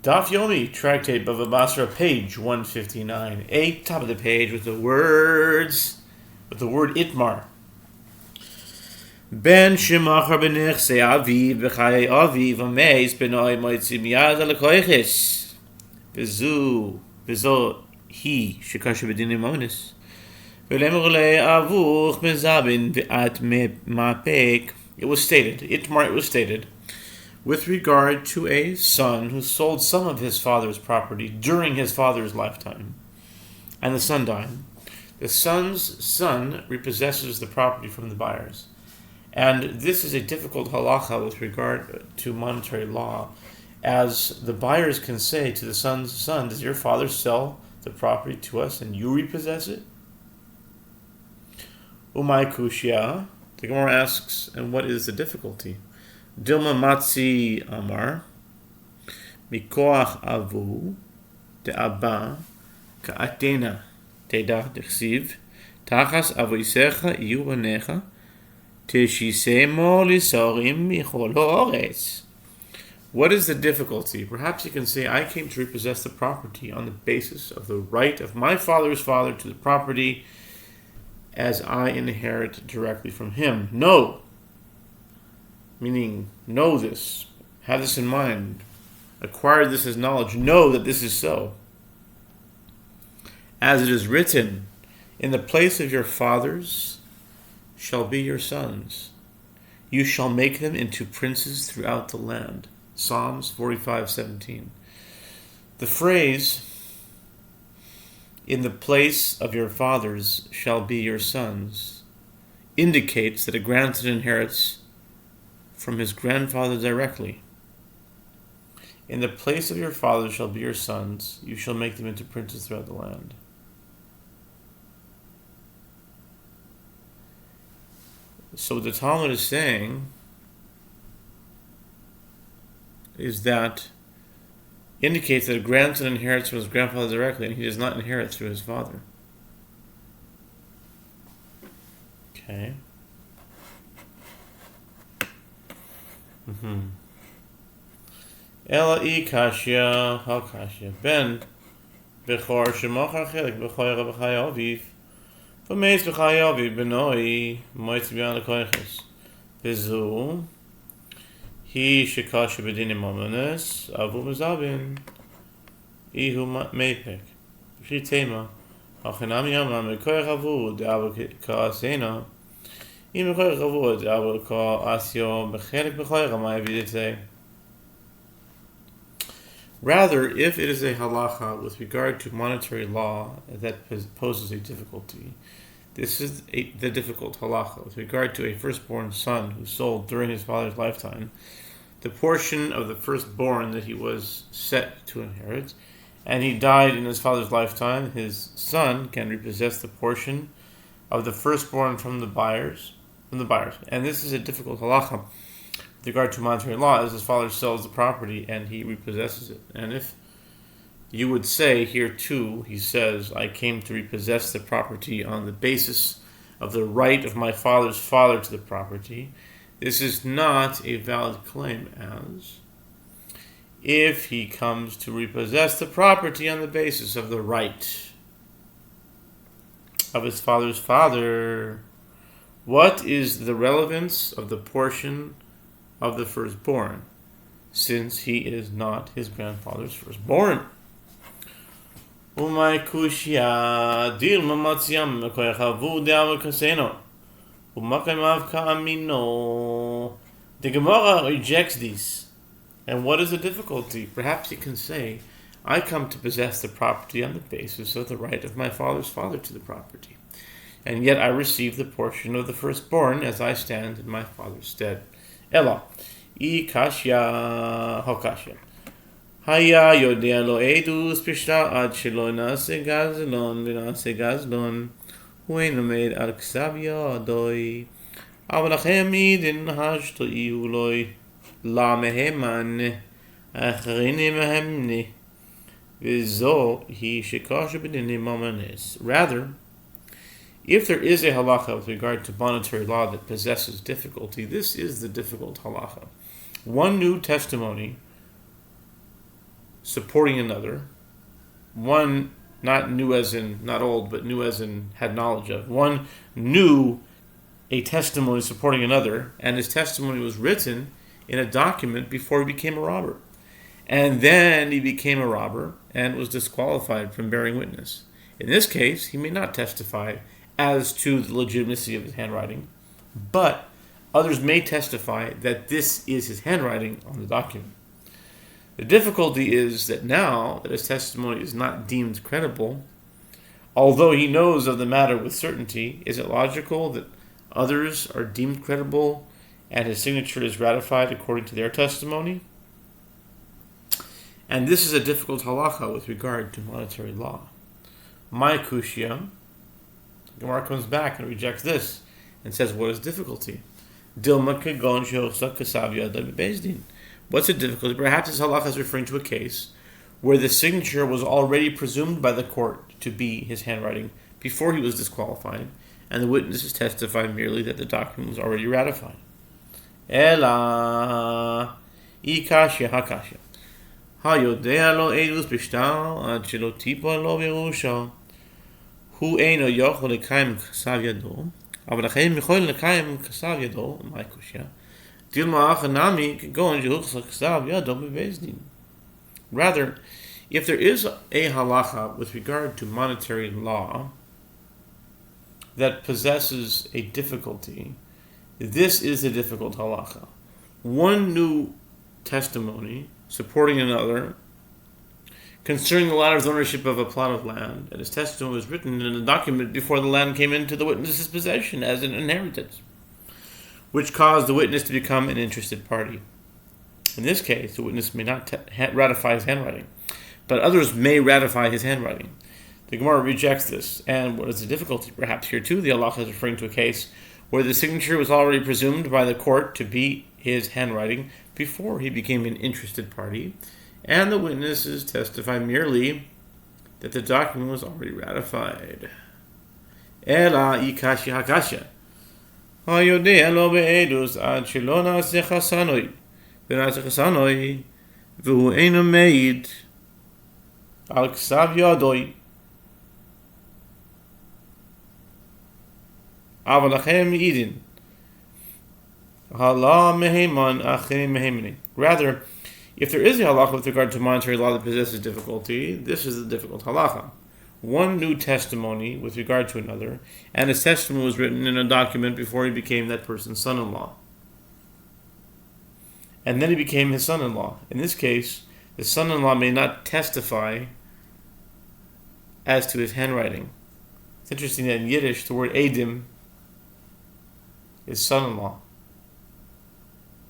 Daf Yomi, tractate Bava Batra, page 159. Top of the page with the word itmar. Ben shemachar benechse aviv b'chayei aviv ameis benoi moitzi miyad alakoiches bezu hi shekasha b'dinim onis v'lemurle avuch mezabin v'at mapek. It was stated with regard to a son who sold some of his father's property during his father's lifetime, and the son died. The son's son repossesses the property from the buyers. And this is a difficult halacha with regard to monetary law, as the buyers can say to the son's son, does your father sell the property to us and you repossess it? Umay kushya, the Gemara asks, and what is the difficulty? Dilma matzi amar, mikoach avu, de abba, ka'atena, teda dechsiv, tachas avuisecha iyu banecha, teshisemo lisorim michol ha'oretz. What is the difficulty? Perhaps you can say, I came to repossess the property on the basis of the right of my father's father to the property, as I inherit directly from him. No. Meaning, know this, have this in mind, acquire this as knowledge, know that this is so. As it is written, in the place of your fathers shall be your sons. You shall make them into princes throughout the land. Psalms 45:17. The phrase, in the place of your fathers shall be your sons, indicates that a grandson inherits from his grandfather directly. In the place of your fathers shall be your sons, you shall make them into princes throughout the land. So what the Talmud is saying is that indicates that a grandson inherits from his grandfather directly, and he does not inherit through his father. Okay. Ela I kashya ha kashya ben bechor shemachar chelik b'choyra b'chay aviv v'meis b'chay aviv benoi moitz b'yan l'koiches v'zu hi shekasha b'dinim omenes avu mezabin ihu meipek v'shi tema hachinam yamam l'koich avu de'avu ka'asena im l'koich avu de'avu ka'asyo b'chelik b'choyra ma'avidete. Rather, if it is a halacha with regard to monetary law that poses a difficulty, this is the difficult halacha with regard to a firstborn son who sold during his father's lifetime the portion of the firstborn that he was set to inherit, and he died in his father's lifetime. His son can repossess the portion of the firstborn from the buyers, and this is a difficult halacha with regard to monetary law, as his father sells the property and he repossesses it. And if you would say here too, he says, I came to repossess the property on the basis of the right of my father's father to the property, this is not a valid claim, as if he comes to repossess the property on the basis of the right of his father's father, what is the relevance of the portion of the firstborn, since he is not his grandfather's firstborn? Umay kushya dilma matziam mekoyachavu de'avu kaseno umakamav ka'amino. The Gemara rejects these. And what is the difficulty? Perhaps he can say, I come to possess the property on the basis of the right of my father's father to the property, and yet I receive the portion of the firstborn as I stand in my father's stead. Ela, I kashya hokashya. Haya yodea lo edus pishta ad shelo nase gazlon v'nase gazlon hu'en lamed al ksav yadoi avalachem idin hashto iuloi la meheman achrini mehemni v'zo hi shekasha b'dinim omenes. Rather, if there is a halacha with regard to monetary law that possesses difficulty, this is the difficult halacha. One new testimony supporting another. One not new as in not old, but new as in had knowledge of. One knew a testimony supporting another, and his testimony was written in a document before he became a robber. And then he became a robber and was disqualified from bearing witness. In this case, he may not testify as to the legitimacy of his handwriting, but others may testify that this is his handwriting on the document. The difficulty is that now that his testimony is not deemed credible, although he knows of the matter with certainty, is it logical that others are deemed credible and his signature is ratified according to their testimony? And this is a difficult halacha with regard to monetary law. My kushya, Gemara comes back and rejects this and says, what is difficulty? Dilma kegon shehochzak kasav yadav bebezdin. What's the difficulty? Perhaps this halacha is referring to a case where the signature was already presumed by the court to be his handwriting before he was disqualified, and the witnesses testified merely that the document was already ratified. Ela ikashya hakashya. Hayodea lo edus bishtal ad shelo tipa lo Yehoshua. Hu eino yochol lekayim kasav yado, aber lachem yochol lekayim kasav yado. My kushya. Rather, if there is a halacha with regard to monetary law that possesses a difficulty, this is a difficult halacha. One new testimony supporting another concerning the latter's ownership of a plot of land, and his testimony was written in a document before the land came into the witness's possession as an inheritance, which caused the witness to become an interested party. In this case, the witness may not ratify his handwriting, but others may ratify his handwriting. The Gemara rejects this, and what is the difficulty? Perhaps here too, the halacha is referring to a case where the signature was already presumed by the court to be his handwriting before he became an interested party, and the witnesses testify merely that the document was already ratified. Ela ikashya hakashya. היודע לו בעדוס עד שלא נעשה חסנוי ונעשה חסנוי והוא אינו מעיד על כסב ידוי אבל לכם מעידין הלה מהימן אחרים מהימני. Rather, if there is a halacha with regard to monetary law that possesses difficulty, this is the difficult halacha. One new testimony with regard to another, and his testimony was written in a document before he became that person's son-in-law. And then he became his son-in-law. In this case, the son-in-law may not testify as to his handwriting. It's interesting that in Yiddish, the word Eidim is son-in-law.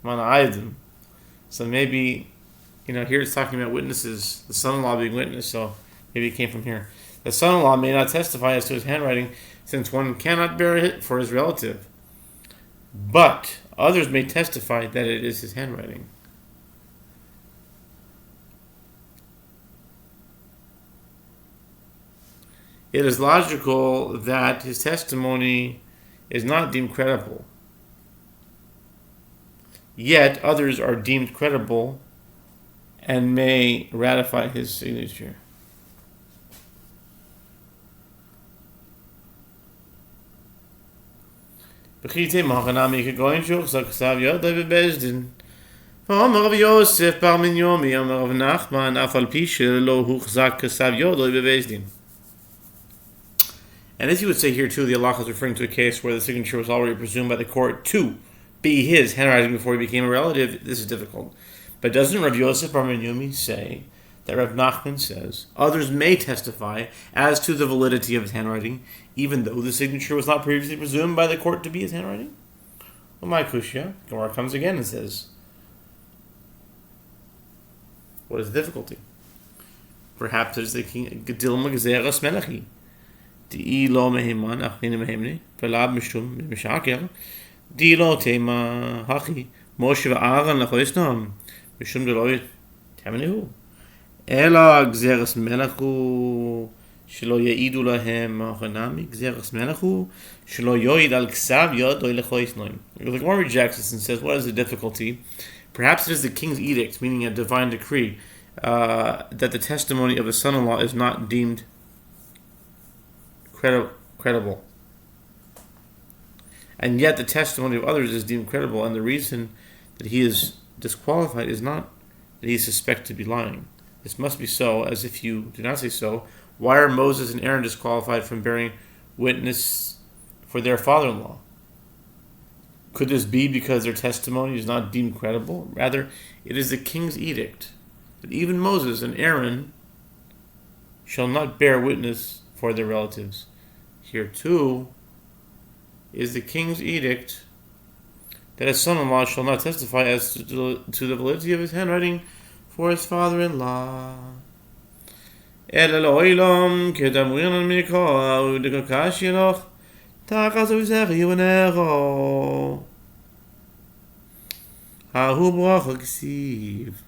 Mana Eidim. So maybe, here it's talking about witnesses, the son-in-law being witness, so maybe it came from here. The son-in-law may not testify as to his handwriting, since one cannot bear it for his relative. But others may testify that it is his handwriting. It is logical that his testimony is not deemed credible. Yet others are deemed credible and may ratify his signature. Bechite machanami kegoin shuch zaksav yodai bebezdin. V'amar Rav Yosef bar Minyomi amar Rav Nachman af al pi shelo huchzak kasav yodai bebezdin. And as you would say here too, the halacha is referring to a case where the signature was already presumed by the court to be his handwriting before he became a relative. This is difficult. But doesn't Rav Yosef bar Minyomi say that Rav Nachman says others may testify as to the validity of his handwriting, even though the signature was not previously presumed by the court to be his handwriting? Well, my kushya, Gemara comes again and says, what is the difficulty? Perhaps it is the king Gedilma Gezeras Melechi. Di lo mehiman achine mehemni, velab mishum mishaker, di lo tema hachi, Moshe v'Aaron lachoisnam, mishum deloy temenu. Ela Gezeras Melechu, שלא יעידו להם החנמי, גזירס מלכו, שלא יועיד על כסב ידוי לכויסנוים. The Gemara rejects this and says, what is the difficulty? Perhaps it is the king's edict, meaning a divine decree, that the testimony of a son-in-law is not deemed credible. And yet the testimony of others is deemed credible, and the reason that he is disqualified is not that he is suspected to be lying. This must be so, as if you do not say so, why are Moses and Aaron disqualified from bearing witness for their father-in-law? Could this be because their testimony is not deemed credible? Rather, it is the king's edict that even Moses and Aaron shall not bear witness for their relatives. Here too is the king's edict that his son-in-law shall not testify as to the validity of his handwriting for his father-in-law.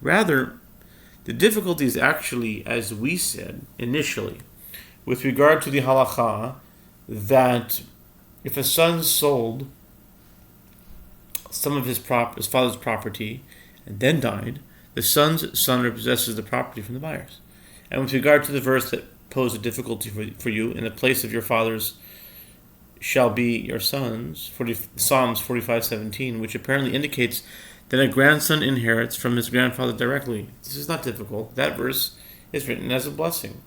Rather, the difficulty is actually, as we said initially, with regard to the halakha, that if a son sold some of his father's property and then died, the son's son repossesses the property from the buyers. And with regard to the verse that posed a difficulty for you, in the place of your fathers shall be your sons, Psalms 45:17, which apparently indicates that a grandson inherits from his grandfather directly. This is not difficult. That verse is written as a blessing.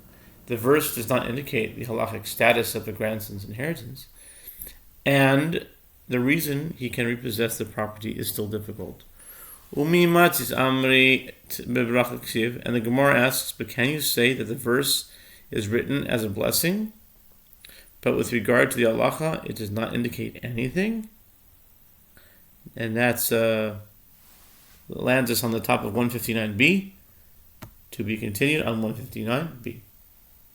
The verse does not indicate the halachic status of the grandson's inheritance. And the reason he can repossess the property is still difficult. And the Gemara asks, but can you say that the verse is written as a blessing, but with regard to the halacha, it does not indicate anything? And that's lands us on the top of 159b, to be continued on 159b.